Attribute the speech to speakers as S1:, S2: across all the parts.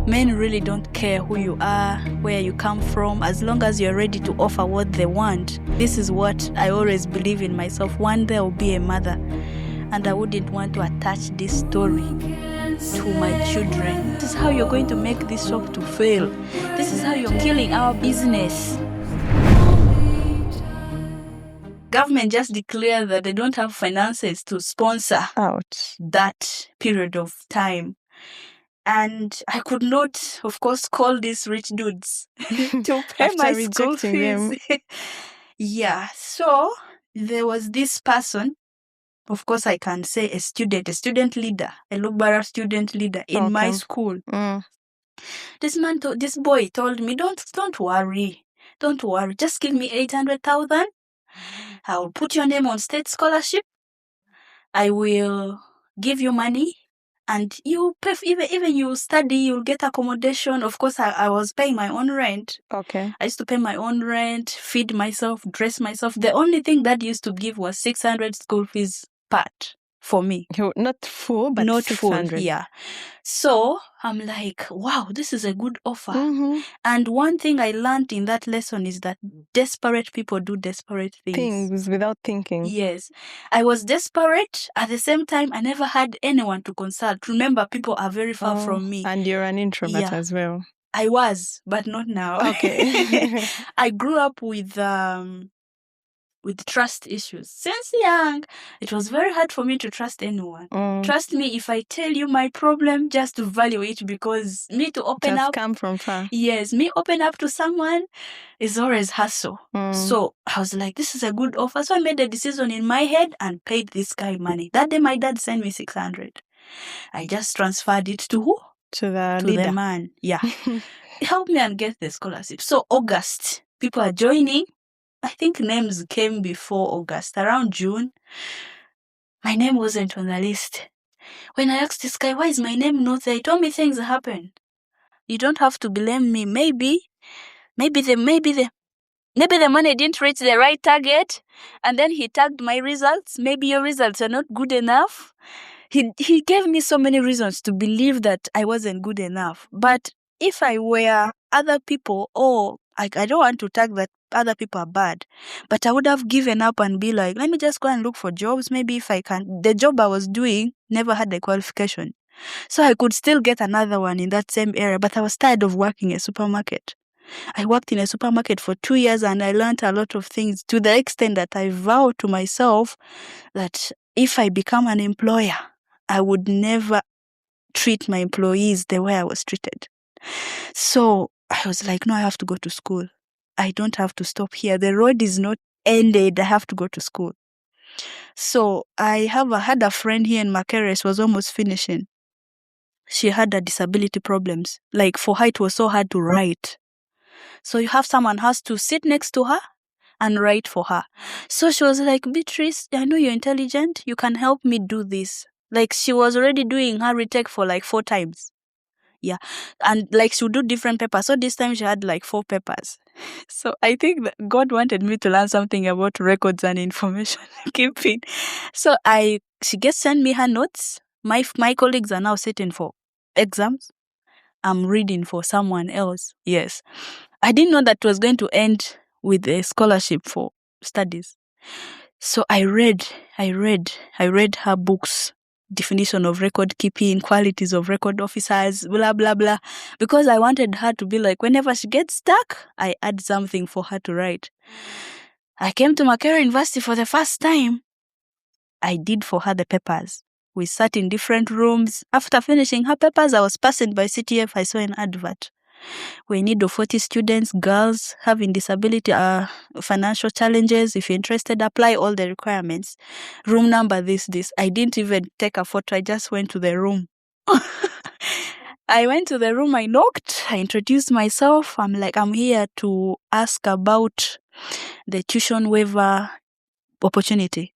S1: Men really don't care who you are, where you come from, as long as you're ready to offer what they want. This is what I always believe in myself. One day I'll be a mother, and I wouldn't want to attach this story to my children. This is how you're going to make this shop to fail. This is how you're killing our business. Government just declared that they don't have finances to sponsor that period of time. And I could not, of course, call these rich dudes to pay my school fees. Yeah, so there was this person, of course I can say a student leader, a Lubara student leader in my school. This boy told me, don't worry, just give me 800,000. I'll put your name on state scholarship. I will give you money, and you pay, even you study, you'll get accommodation. Of course, I was paying my own rent.
S2: Okay.
S1: I used to pay my own rent, feed myself, dress myself. The only thing that used to give was 600 school fees part for me.
S2: Not full, but
S1: not
S2: 600.
S1: full, yeah. So I'm like, wow, this is a good offer.
S2: Mm-hmm.
S1: And one thing I learned in that lesson is that desperate people do desperate
S2: Things without thinking.
S1: Yes. I was desperate. At the same time, I never had anyone to consult. Remember, people are very far from me.
S2: And you're an introvert as well.
S1: I was, but not now.
S2: Okay.
S1: I grew up with trust issues. Since young, it was very hard for me to trust anyone. Trust me, if I tell you my problem, just value it, because me to open up...
S2: come from far.
S1: Yes, me open up to someone is always hassle. So I was like, this is a good offer. So I made a decision in my head and paid this guy money. That day my dad sent me 600. I just transferred it to who?
S2: To the
S1: man. Yeah. Help me and get the scholarship. So August, people are joining. I think names came before August. Around June, my name wasn't on the list. When I asked this guy, why is my name not there? He told me things happened. You don't have to blame me. Maybe the money didn't reach the right target, and then he tagged my results. Maybe your results are not good enough. He gave me so many reasons to believe that I wasn't good enough. But if I were other people, I don't want to tag that other people are bad, but I would have given up and be like, let me just go and look for jobs. Maybe if I can. The job I was doing never had the qualification, so I could still get another one in that same area, but I was tired of working in a supermarket. I worked in a supermarket for 2 years, and I learned a lot of things, to the extent that I vowed to myself that if I become an employer, I would never treat my employees the way I was treated. So I was like, no, I have to go to school. I don't have to stop here. The road is not ended. I have to go to school. So I had a friend here in Makerere. She was almost finishing. She had disability problems. Like, for her, it was so hard to write. So you have someone has to sit next to her and write for her. So she was like, Beatrice, I know you're intelligent. You can help me do this. Like, she was already doing her retake for like 4 times. Yeah. And like, she would do different papers. So this time she had like 4 papers. So I think that God wanted me to learn something about records and information keeping. So she gets sent me her notes. My colleagues are now sitting for exams. I'm reading for someone else. Yes. I didn't know that it was going to end with a scholarship for studies. So I read her books, definition of record keeping, qualities of record officers, blah, blah, blah. Because I wanted her to be like, whenever she gets stuck, I add something for her to write. I came to Makerere University for the first time. I did for her the papers. We sat in different rooms. After finishing her papers, I was passing by CTF. I saw an advert. We need 40 students, girls having disability, financial challenges. If you're interested, apply all the requirements. Room number, this. I didn't even take a photo. I just went to the room. I went to the room, I knocked, I introduced myself. I'm like, I'm here to ask about the tuition waiver opportunity.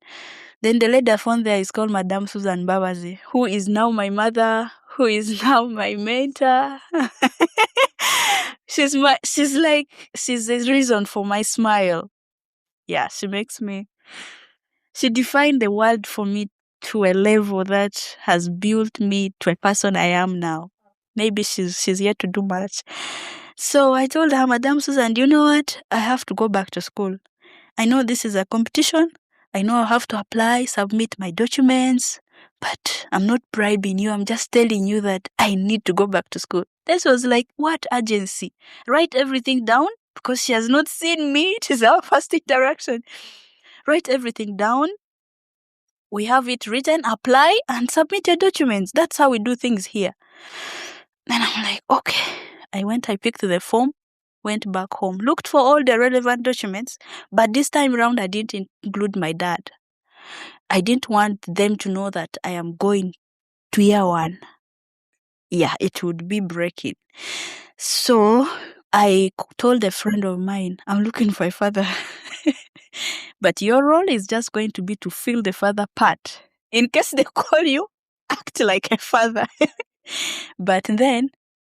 S1: Then the lady I found there is called Madame Susan Babazi, who is now my mother, who is now my mentor. She's the reason for my smile. Yeah, she defined the world for me to a level that has built me to a person I am now. Maybe she's yet to do much. So I told her, Madam Susan, you know what? I have to go back to school. I know this is a competition. I know I have to apply, submit my documents, but I'm not bribing you. I'm just telling you that I need to go back to school. This was like, what urgency? Write everything down because she has not seen me. It is our first interaction. Write everything down. We have it written, apply and submit your documents. That's how we do things here. And I'm like, okay. I picked the form, went back home, looked for all the relevant documents, but this time around I didn't include my dad. I didn't want them to know that I am going to year one. Yeah, it would be breaking. So I told a friend of mine, I'm looking for a father. But your role is just going to be to fill the father part. In case they call you, act like a father. But then,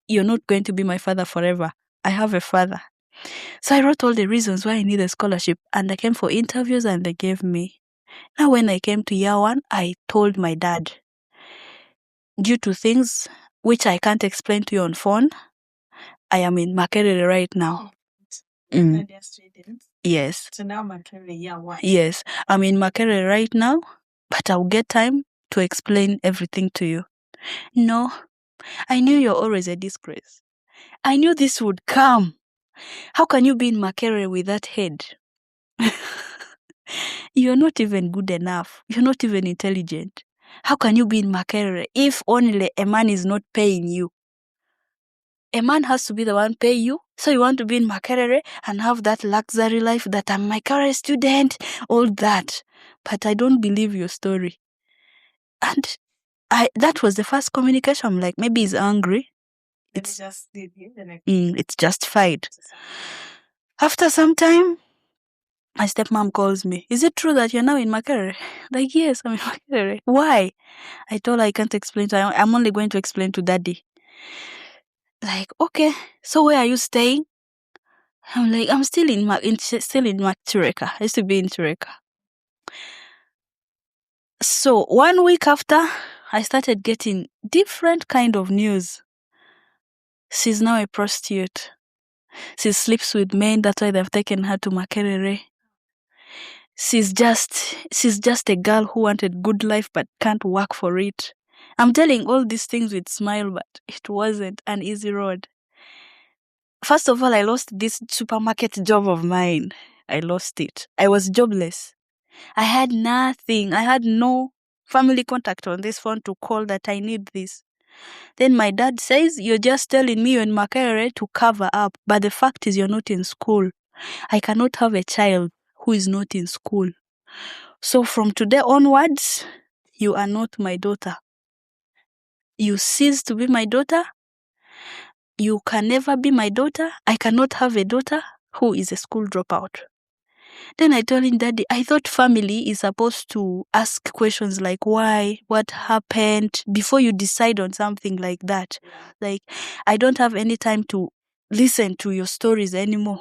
S1: you're not going to be my father forever. I have a father. So I wrote all the reasons why I need a scholarship, and I came for interviews and they gave me. Now when I came to year one, I told my dad, due to things which I can't explain to you on phone, I am in Makerere right now. Yes.
S2: So now Makerere year one.
S1: Yes, I'm in Makerere right now, but I'll get time to explain everything to you. No, I knew you're always a disgrace. I knew this would come. How can you be in Makerere with that head? You're not even good enough. You're not even intelligent. How can you be in Makerere if only a man is not paying you? A man has to be the one pay you. So you want to be in Makerere and have that luxury life that I'm my career student, all that. But I don't believe your story. And that was the first communication. I'm like, maybe he's angry. It's justified. After some time, my stepmom calls me. Is it true that you're now in Makerere? Like, yes, I'm in Makerere. Why? I told her I can't explain to her. I'm only going to explain to daddy. Like, okay, so where are you staying? I'm like, I'm still in Tureka. I used to be in Tureka. So 1 week after, I started getting different kind of news. She's now a prostitute. She sleeps with men. That's why they've taken her to Makerere. She's just a girl who wanted good life but can't work for it. I'm telling all these things with smile, but it wasn't an easy road. First of all, I lost this supermarket job of mine. I lost it. I was jobless. I had nothing. I had no family contact on this phone to call that I need this. Then my dad says, you're just telling me you're in Makerere to cover up. But the fact is you're not in school. I cannot have a child who is not in school. So from today onwards, you are not my daughter. You cease to be my daughter. You can never be my daughter. I cannot have a daughter who is a school dropout. Then I told him, Daddy, I thought family is supposed to ask questions like why, what happened, before you decide on something like that. Like, I don't have any time to listen to your stories anymore.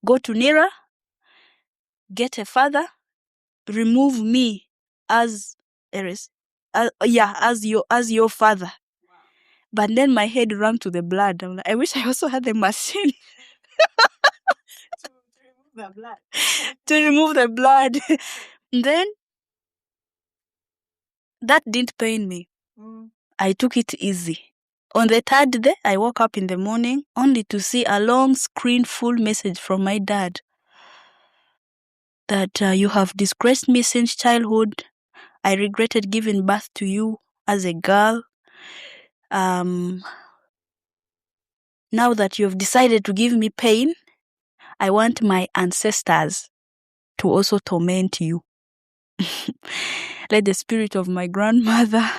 S1: Go to Nira, get a father, remove me as as your father. But then my head ran to the blood. I'm like, I wish I also had the machine to remove the blood. Then that didn't pain me. I took it easy. On the third day, I woke up in the morning only to see a long screen full message from my dad that you have disgraced me since childhood. I regretted giving birth to you as a girl. Now that you have decided to give me pain, I want my ancestors to also torment you. Let the spirit of my grandmother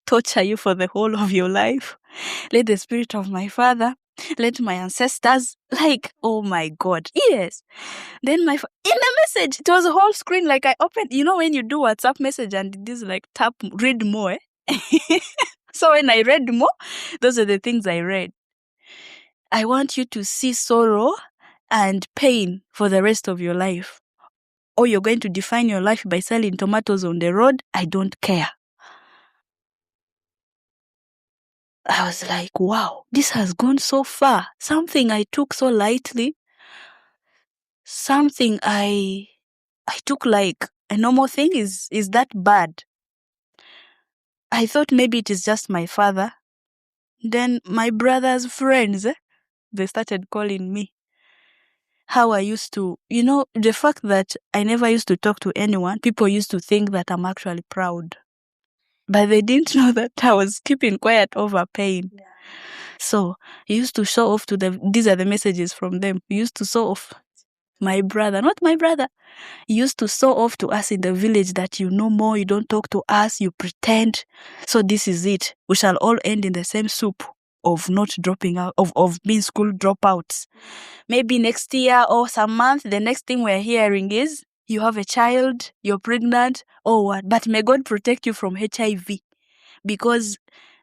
S1: torture you for the whole of your life. Let the spirit of my father, let my ancestors, like, oh my God, yes. Then in the message, it was a whole screen, like I opened, you know when you do WhatsApp message and it is like tap, read more. So when I read more, those are the things I read. I want you to see sorrow and pain for the rest of your life. Or you're going to define your life by selling tomatoes on the road. I don't care. I was like, wow, this has gone so far. Something I took so lightly, something I took like a normal thing is that bad. I thought maybe it is just my father. Then my brother's friends, they started calling me. How I used to, the fact that I never used to talk to anyone, people used to think that I'm actually proud. But they didn't know that I was keeping quiet over pain. Yeah. So he used to show off to them. These are the messages from them. He used to show off my brother, not my brother. He used to show off to us in the village that you know more, you don't talk to us, you pretend. So this is it. We shall all end in the same soup of not dropping out, of being school dropouts. Maybe next year or some month, the next thing we're hearing is you have a child, you're pregnant, or what. But may God protect you from HIV. Because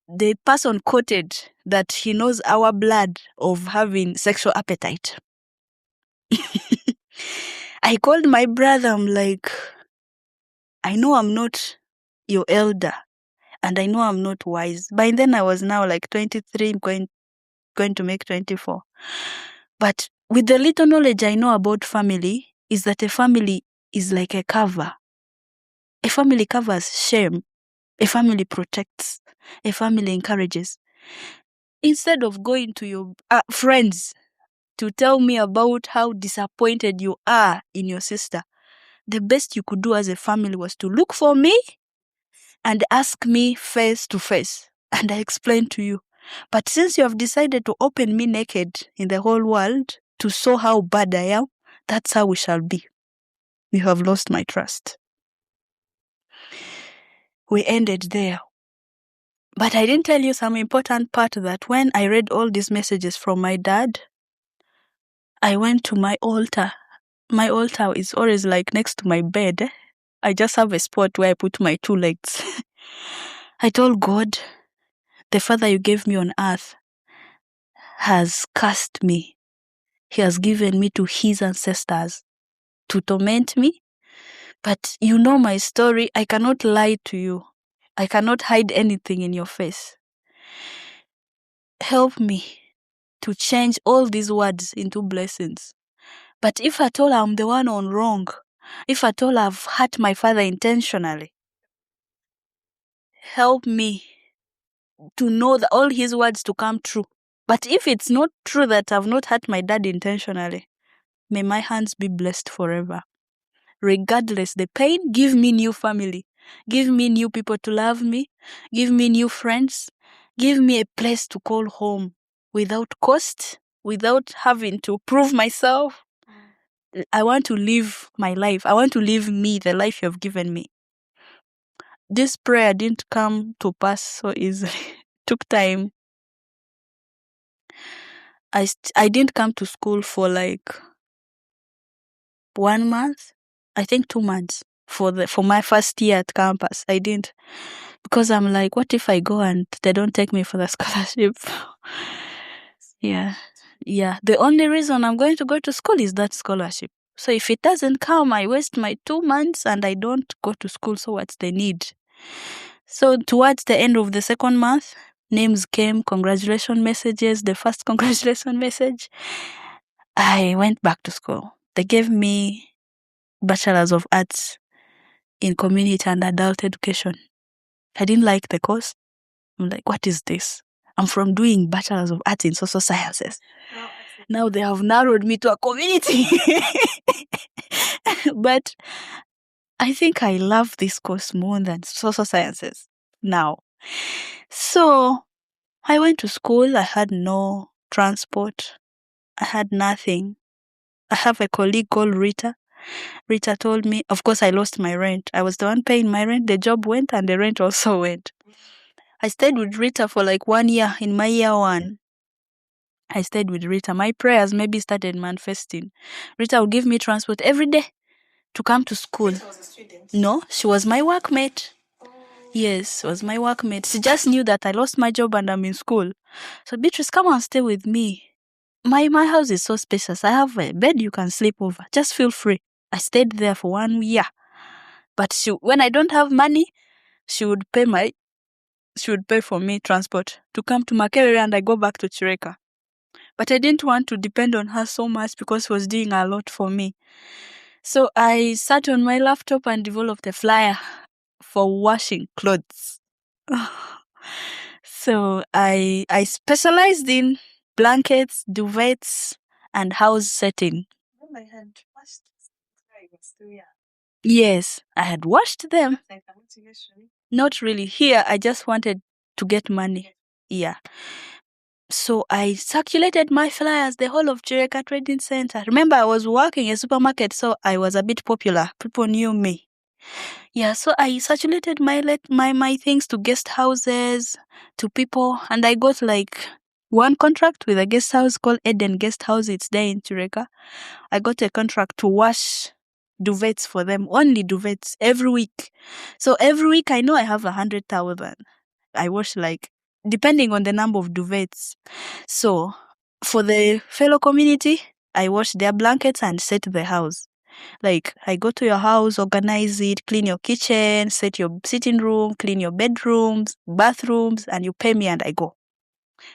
S1: the person quoted that he knows our blood of having sexual appetite. I called my brother, I'm like, I know I'm not your elder, and I know I'm not wise. By then I was now like 23, going to make 24. But with the little knowledge I know about family, is that a family is like a cover. A family covers shame. A family protects. A family encourages. Instead of going to your friends to tell me about how disappointed you are in your sister, the best you could do as a family was to look for me and ask me face to face. And I explained to you. But since you have decided to open me naked in the whole world to show how bad I am, that's how we shall be. You have lost my trust. We ended there. But I didn't tell you some important part, that when I read all these messages from my dad, I went to my altar. My altar is always like next to my bed. I just have a spot where I put my 2 legs. I told God, the Father you gave me on earth has cursed me. He has given me to his ancestors to torment me. But you know my story. I cannot lie to you. I cannot hide anything in your face. Help me to change all these words into blessings. But if at all I'm the one on wrong, if at all I've hurt my father intentionally, help me to know that all his words to come true. But if it's not true that I've not hurt my dad intentionally, may my hands be blessed forever. Regardless the pain, give me new family. Give me new people to love me. Give me new friends. Give me a place to call home without cost, without having to prove myself. I want to live my life. I want to live me, the life you have given me. This prayer didn't come to pass so easily. It took time. I didn't come to school for like 1 month. I think 2 months for my first year at campus. I didn't, because I'm like, what if I go and they don't take me for the scholarship? Yeah. The only reason I'm going to school is that scholarship. So if it doesn't come, I waste my 2 months and I don't go to school. So what's the need? So towards the end of the second month, names came, congratulations messages, the first congratulations message. I went back to school. They gave me Bachelor's of Arts in Community and Adult Education. I didn't like the course. I'm like, what is this? I'm from doing Bachelor's of Arts in Social Sciences. Now they have narrowed me to a community. But I think I love this course more than Social Sciences now. So I went to school. I had no transport. I had nothing. I have a colleague called Rita. Rita told me, of course, I lost my rent. I was the one paying my rent. The job went and the rent also went. I stayed with Rita for like 1 year in my year 1. I stayed with Rita. My prayers maybe started manifesting. Rita would give me transport every day to come to school. Rita was a student? No, she was my workmate. Yes, was my workmate. She just knew that I lost my job and I'm in school. So, Beatrice, come and stay with me. My house is so spacious. I have a bed you can sleep over. Just feel free. I stayed there for 1 year. But when I don't have money, she would pay she would pay for me transport to come to Makerere and I go back to Chireka. But I didn't want to depend on her so much because she was doing a lot for me. So I sat on my laptop and developed a flyer for washing clothes. So I specialized in blankets, duvets, and house setting. Yes, I had washed them. Not really. Here, I just wanted to get money. Yeah. So I circulated my flyers the whole of Chireka Trading Center. Remember, I was working in a supermarket, so I was a bit popular. People knew me. Yeah, so I circulated my things to guest houses, to people, and I got like one contract with a guest house called Eden Guest House. It's there in Chireka. I got a contract to wash duvets for them, only duvets, every week. So every week I know I have 100,000. I wash like, depending on the number of duvets. So for the fellow community, I wash their blankets and set the house. Like, I go to your house, organize it, clean your kitchen, set your sitting room, clean your bedrooms, bathrooms, and you pay me and I go.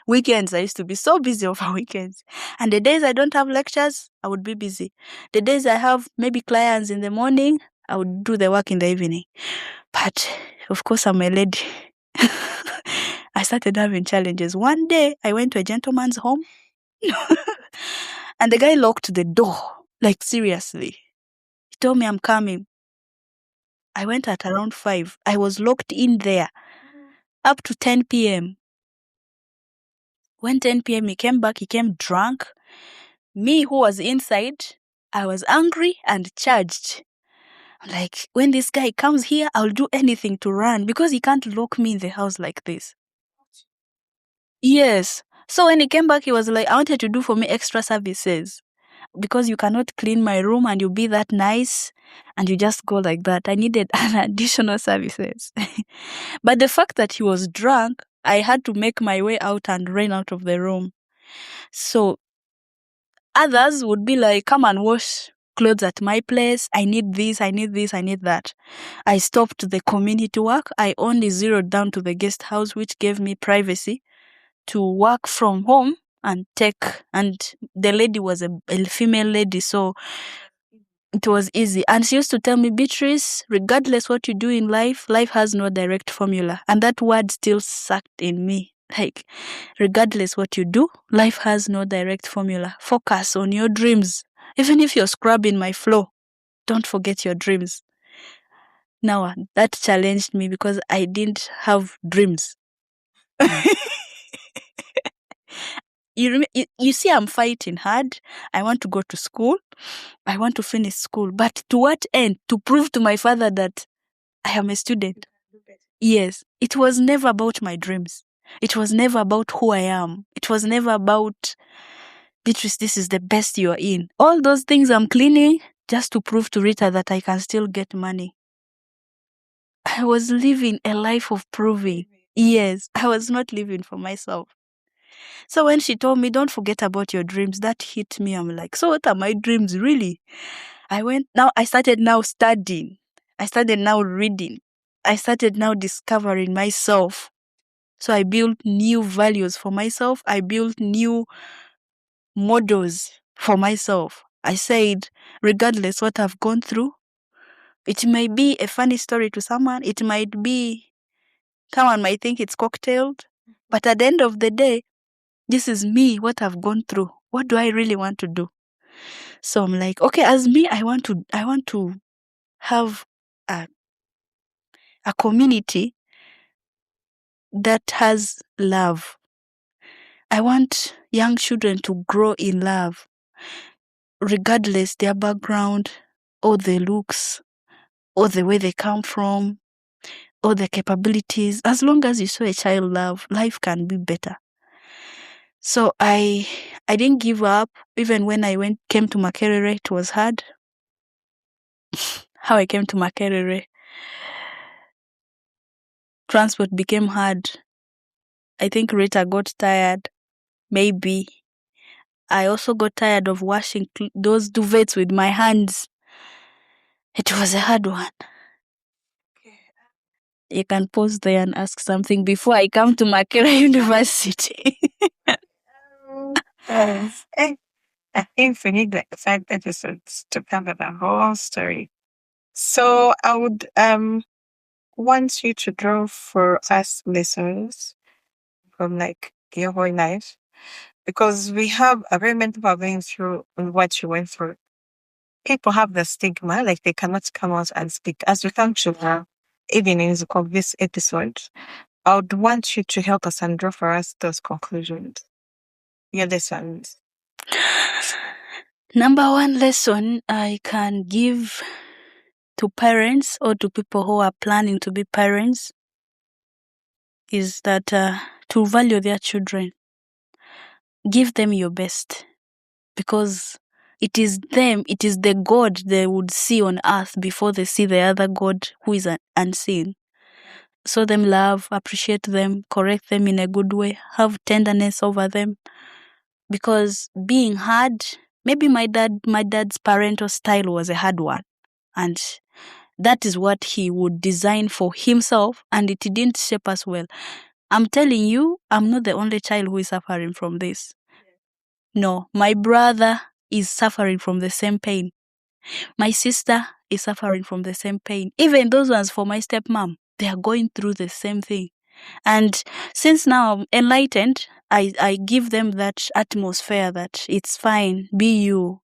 S1: Weekends, I used to be so busy over weekends. And the days I don't have lectures, I would be busy. The days I have maybe clients in the morning, I would do the work in the evening. But, of course, I'm a lady. I started having challenges. One day, I went to a gentleman's home. And the guy locked the door. Like, seriously. He told me I'm coming. I went at around 5. I was locked in there up to 10 p.m. When 10 p.m. he came back, he came drunk. Me, who was inside, I was angry and charged. I'm like, when this guy comes here, I'll do anything to run because he can't lock me in the house like this. Yes. So when he came back, he was like, I wanted to do for me extra services because you cannot clean my room and you be that nice and you just go like that. I needed an additional services. But the fact that he was drunk, I had to make my way out and run out of the room. So others would be like, come and wash clothes at my place. I need this, I need this, I need that. I stopped the community work. I only zeroed down to the guest house, which gave me privacy to work from home and the lady was a female lady, so it was easy. And she used to tell me, Beatrice, regardless what you do in life, life has no direct formula. And that word still sucked in me. Like, regardless what you do, life has no direct formula. Focus on your dreams. Even if you're scrubbing my floor, don't forget your dreams. Now, that challenged me because I didn't have dreams. You see, I'm fighting hard. I want to go to school. I want to finish school. But to what end? To prove to my father that I am a student. Yes. It was never about my dreams. It was never about who I am. It was never about, Beatrice, this is the best you are in. All those things I'm cleaning just to prove to Rita that I can still get money. I was living a life of proving. Yes. I was not living for myself. So when she told me, don't forget about your dreams, that hit me. I'm like, so what are my dreams really? I started now studying. I started now reading. I started now discovering myself. So I built new values for myself. I built new models for myself. I said, regardless what I've gone through, it may be a funny story to someone. It might be, someone might think it's cocktailed. But at the end of the day, this is me, what I've gone through. What do I really want to do? So I'm like, okay, as me, I want to have a community that has love. I want young children to grow in love, regardless their background or their looks or the way they come from or their capabilities. As long as you show a child love, life can be better. So I didn't give up. Even when I came to Makerere, it was hard. How I came to Makerere, transport became hard. I think Rita got tired. Maybe. I also got tired of washing those duvets with my hands. It was a hard one. You can pause there and ask something before I come to Makerere University.
S2: I think we need like 5 episodes to cover the whole story. So I would want you to draw for us lessons from like your whole life, because we have a very many people are going through what you went through. People have the stigma, like they cannot come out and speak. As we come to the evenings of this episode, I would want you to help us and draw for us those conclusions. Your lessons.
S1: Number one lesson I can give to parents or to people who are planning to be parents is that to value their children. Give them your best, because it is the God they would see on earth before they see the other God who is unseen. Show them love, appreciate them, correct them in a good way, have tenderness over them. Because being hard, maybe my dad's parental style was a hard one. And that is what he would design for himself, and it didn't shape us well. I'm telling you, I'm not the only child who is suffering from this. No, my brother is suffering from the same pain. My sister is suffering from the same pain. Even those ones for my stepmom, they are going through the same thing. And since now I'm enlightened, I give them that atmosphere that it's fine, be you.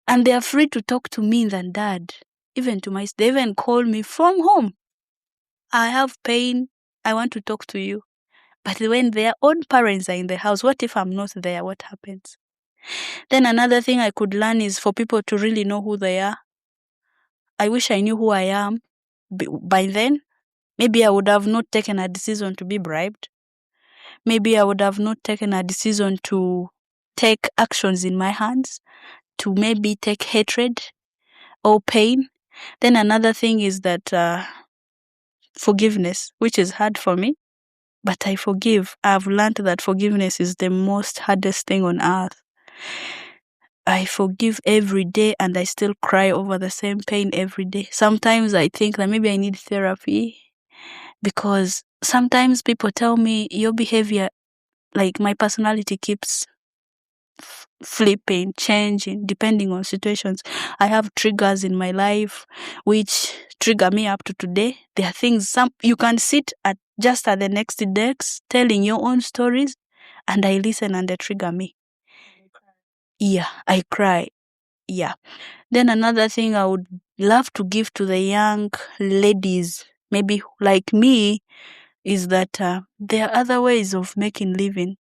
S1: And they are free to talk to me than dad. Even to they even call me from home. I have pain, I want to talk to you. But when their own parents are in the house, what if I'm not there? What happens? Then another thing I could learn is for people to really know who they are. I wish I knew who I am. By then, maybe I would have not taken a decision to be bribed. Maybe I would have not taken a decision to take actions in my hands, to maybe take hatred or pain. Then another thing is that forgiveness, which is hard for me, but I forgive. I've learned that forgiveness is the most hardest thing on earth. I forgive every day and I still cry over the same pain every day. Sometimes I think that maybe I need therapy, because sometimes people tell me your behavior, like my personality keeps flipping, changing, depending on situations. I have triggers in my life which trigger me up to today. There are things, you can sit just at the next desk telling your own stories, and I listen and they trigger me. Yeah, I cry. Yeah. Then another thing I would love to give to the young ladies, maybe like me, is that there are other ways of making living.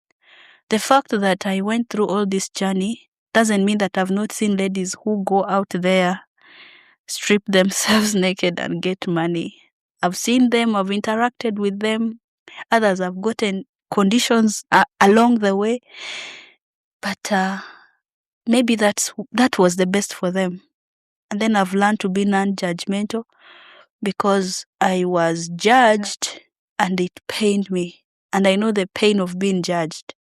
S1: The fact that I went through all this journey doesn't mean that I've not seen ladies who go out there, strip themselves naked and get money. I've seen them, I've interacted with them. Others have gotten conditions along the way. But maybe that was the best for them. And then I've learned to be non-judgmental, because I was judged and it pained me. And I know the pain of being judged.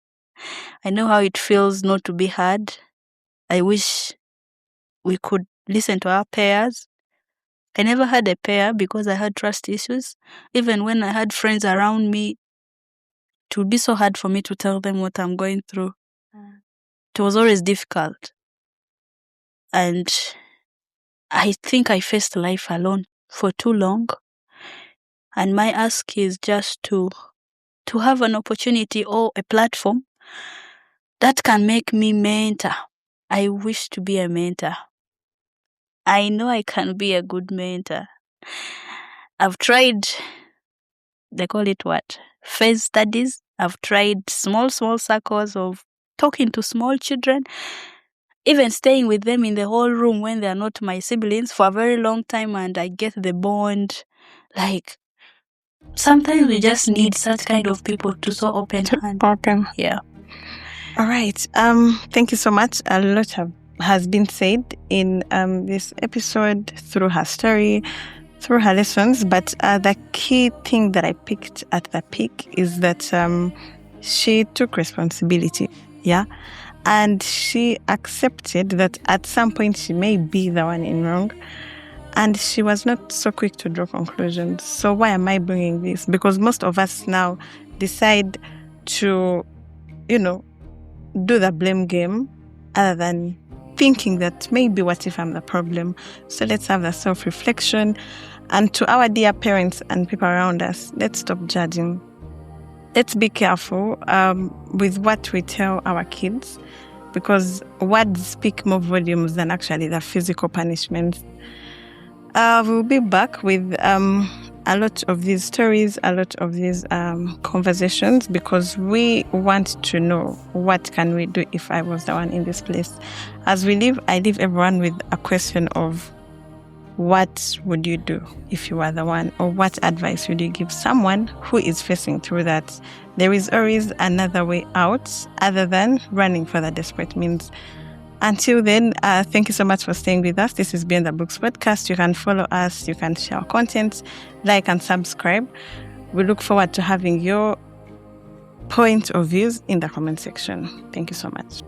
S1: I know how it feels not to be heard. I wish we could listen to our peers. I never had a peer because I had trust issues. Even when I had friends around me, it would be so hard for me to tell them what I'm going through. It was always difficult. And I think I faced life alone for too long. And my ask is just to have an opportunity or a platform that can make me mentor. I wish to be a mentor. I know I can be a good mentor. I've tried, they call it what? Phase studies. I've tried small circles of talking to small children, even staying with them in the whole room when they are not my siblings for a very long time, and I get the bond. Like, sometimes we just need such kind of people to so open hand. Yeah.
S2: All right. Thank you so much. A lot has been said in this episode through her story, through her lessons. But the key thing that I picked at the peak is that she took responsibility. Yeah. And she accepted that at some point she may be the one in wrong. And she was not so quick to draw conclusions. So why am I bringing this? Because most of us now decide to, do the blame game other than thinking that maybe what if I'm the problem? So let's have the self-reflection. And to our dear parents and people around us, let's stop judging. Let's be careful with what we tell our kids, because words speak more volumes than actually the physical punishments. We'll be back with a lot of these stories, a lot of these conversations, because we want to know what can we do if I was the one in this place. As we leave, I leave everyone with a question of what would you do if you were the one, or what advice would you give someone who is facing through that? There is always another way out other than running for the desperate means. Until then, thank you so much for staying with us. This is Beyond the Books podcast. You can follow us, you can share our content, like and subscribe. We look forward to having your point of views in the comment section. Thank you so much.